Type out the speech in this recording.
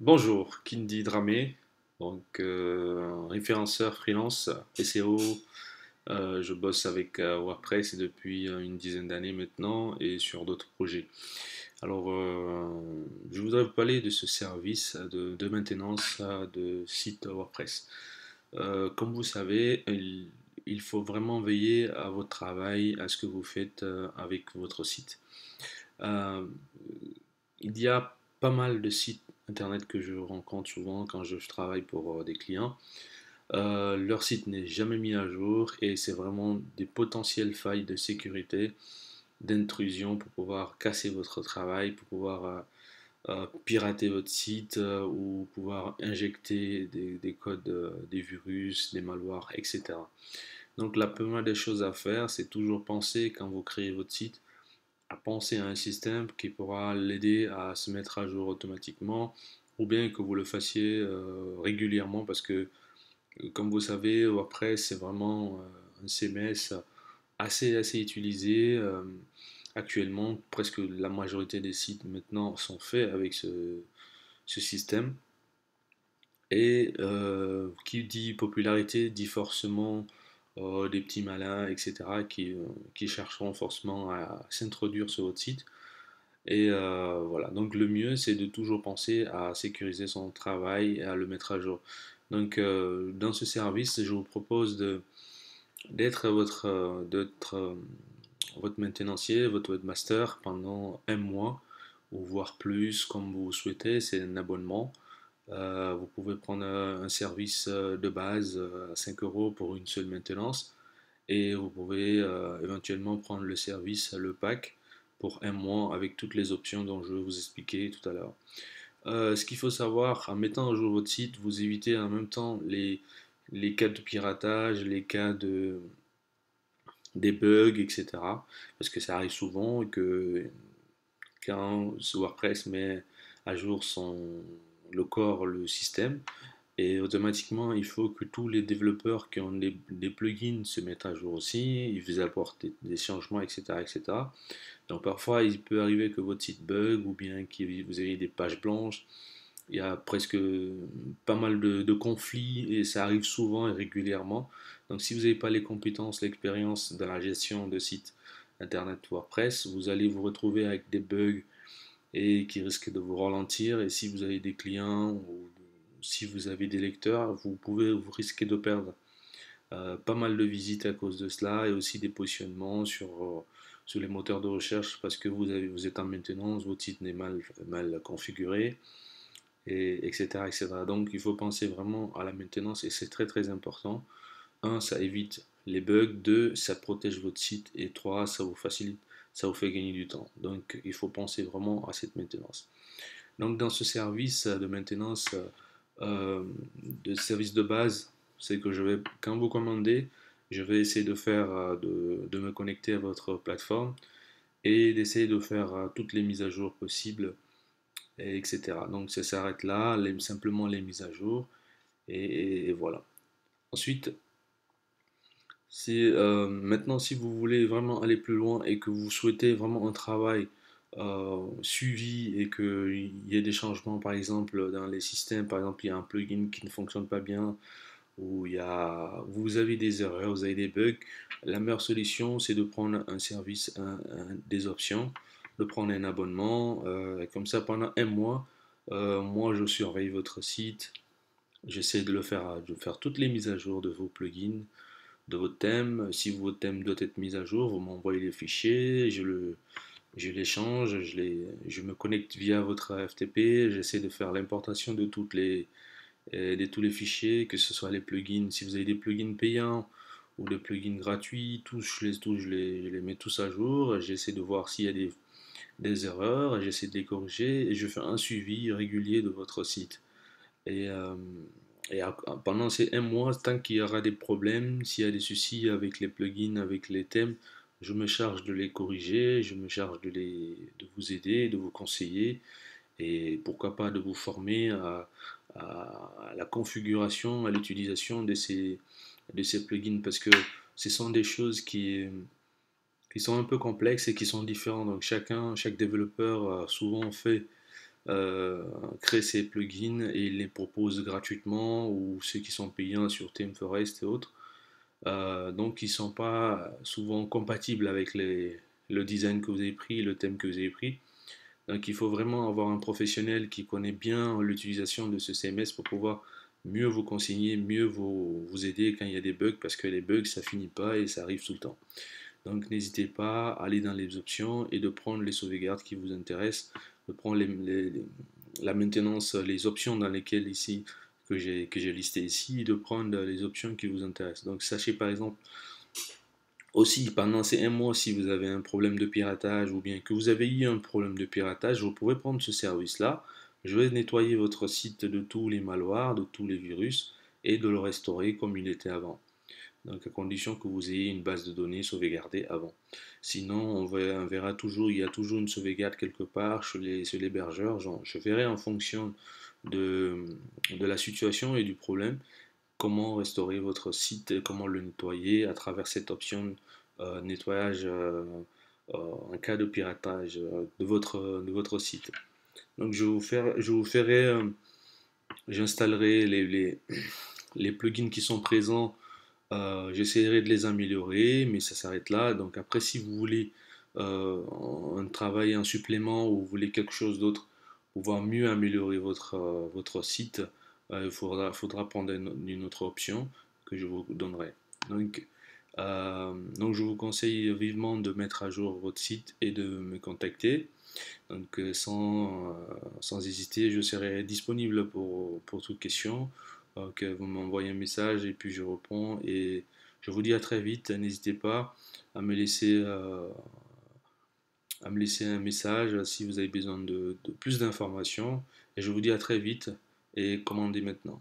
Bonjour, Kindy Dramé, référenceur freelance SEO. Je bosse avec WordPress depuis une dizaine d'années maintenant et sur d'autres projets. Je voudrais vous parler de ce service de maintenance de site WordPress. Comme vous savez, il faut vraiment veiller à votre travail, à ce que vous faites avec votre site. Euh, il y a pas mal de sites internet que je rencontre souvent quand je travaille pour des clients. Leur site n'est jamais mis à jour et c'est vraiment des potentielles failles de sécurité, d'intrusion pour pouvoir casser votre travail, pour pouvoir pirater votre site ou pouvoir injecter des codes, des virus, des malwares, etc. Donc la première des choses à faire, c'est toujours penser quand vous créez votre site à penser à un système qui pourra l'aider à se mettre à jour automatiquement ou bien que vous le fassiez régulièrement parce que, comme vous savez, WordPress c'est vraiment un CMS assez utilisé. Actuellement, presque la majorité des sites maintenant sont faits avec ce système. Et qui dit popularité dit forcément des petits malins, etc., qui chercheront forcément à s'introduire sur votre site. Et voilà, donc le mieux, c'est de toujours penser à sécuriser son travail et à le mettre à jour. Dans ce service, je vous propose d'être votre maintenancier, votre webmaster pendant un mois, ou voire plus, comme vous souhaitez. C'est un abonnement. Vous pouvez prendre un service de base à 5 euros pour une seule maintenance. Et vous pouvez éventuellement prendre le service, le pack, pour un mois avec toutes les options dont je vais vous expliquer tout à l'heure. Ce qu'il faut savoir, en mettant à jour votre site, vous évitez en même temps les cas de piratage, les cas des bugs, etc. Parce que ça arrive souvent et que quand WordPress met à jour le corps, le système, et automatiquement, il faut que tous les développeurs qui ont des plugins se mettent à jour aussi, ils vous apportent des changements, etc., etc. Donc parfois, il peut arriver que votre site bug ou bien que vous ayez des pages blanches. Il y a presque pas mal de conflits et ça arrive souvent et régulièrement. Donc si vous n'avez pas les compétences, l'expérience dans la gestion de sites Internet WordPress, vous allez vous retrouver avec des bugs et qui risquent de vous ralentir. Et si vous avez des clients ou si vous avez des lecteurs, vous risquez de perdre pas mal de visites à cause de cela et aussi des positionnements sur les moteurs de recherche parce que vous êtes en maintenance, votre site n'est mal configuré, et, etc., etc. Donc il faut penser vraiment à la maintenance et c'est très important. Un, ça évite les bugs. Deux, ça protège votre site. Et trois, ça vous facilite, ça vous fait gagner du temps. Donc il faut penser vraiment à cette maintenance. Donc dans ce service de maintenance, euh, de service de base, c'est que quand vous commandez, je vais essayer de de me connecter à votre plateforme et d'essayer de faire toutes les mises à jour possibles, etc. Donc ça s'arrête là, simplement les mises à jour, et voilà. Ensuite, maintenant, si vous voulez vraiment aller plus loin et que vous souhaitez vraiment un travail suivi et qu'il y ait des changements, par exemple, dans les systèmes, par exemple, il y a un plugin qui ne fonctionne pas bien, ou vous avez des erreurs, vous avez des bugs, la meilleure solution, c'est de prendre un service, des options, de prendre un abonnement, comme ça pendant un mois, moi je surveille votre site, j'essaie de faire toutes les mises à jour de vos plugins, de votre thème. Si votre thème doit être mis à jour, vous m'envoyez les fichiers, je les change, je me connecte via votre FTP, j'essaie de faire l'importation de tous les fichiers, que ce soit les plugins, si vous avez des plugins payants ou des plugins gratuits, je les mets tous à jour, j'essaie de voir s'il y a des erreurs, j'essaie de les corriger et je fais un suivi régulier de votre site. Et, pendant ces un mois, tant qu'il y aura des problèmes, s'il y a des soucis avec les plugins, avec les thèmes, je me charge de les corriger, je me charge de vous aider, de vous conseiller et pourquoi pas de vous former à la configuration, à l'utilisation de ces plugins parce que ce sont des choses qui sont un peu complexes et qui sont différentes. Donc chaque développeur a souvent fait euh, créent ces plugins et ils les proposent gratuitement ou ceux qui sont payants sur ThemeForest et autres. Donc ils ne sont pas souvent compatibles avec le design que vous avez pris, le thème que vous avez pris. Donc il faut vraiment avoir un professionnel qui connaît bien l'utilisation de ce CMS pour pouvoir mieux vous conseiller, mieux vous aider quand il y a des bugs, parce que les bugs ça finit pas et ça arrive tout le temps. Donc n'hésitez pas à aller dans les options et de prendre les sauvegardes qui vous intéressent, de prendre la maintenance, les options dans lesquelles ici que j'ai listé ici, et de prendre les options qui vous intéressent. Donc sachez par exemple aussi, pendant ces un mois, si vous avez un problème de piratage ou bien que vous avez eu un problème de piratage, vous pouvez prendre ce service-là. Je vais nettoyer votre site de tous les malwares, de tous les virus et de le restaurer comme il était avant. Donc à condition que vous ayez une base de données sauvegardée avant. Sinon, on verra toujours, il y a toujours une sauvegarde quelque part chez l'hébergeur. Je verrai en fonction de, de la situation et du problème comment restaurer votre site et comment le nettoyer à travers cette option nettoyage en cas de piratage de votre site. Donc je vous ferai, j'installerai les plugins qui sont présents, j'essaierai de les améliorer, mais ça s'arrête là. Donc après, si vous voulez un travail, un supplément ou vous voulez quelque chose d'autre, pouvoir mieux améliorer votre site, il faudra prendre une autre option que je vous donnerai. Donc, donc je vous conseille vivement de mettre à jour votre site et de me contacter. Donc sans hésiter, je serai disponible pour toute question. Donc vous m'envoyez un message et puis je réponds. Et je vous dis à très vite. N'hésitez pas à me laisser, euh, à me laisser un message si vous avez besoin de plus d'informations. Et je vous dis à très vite et commandez maintenant.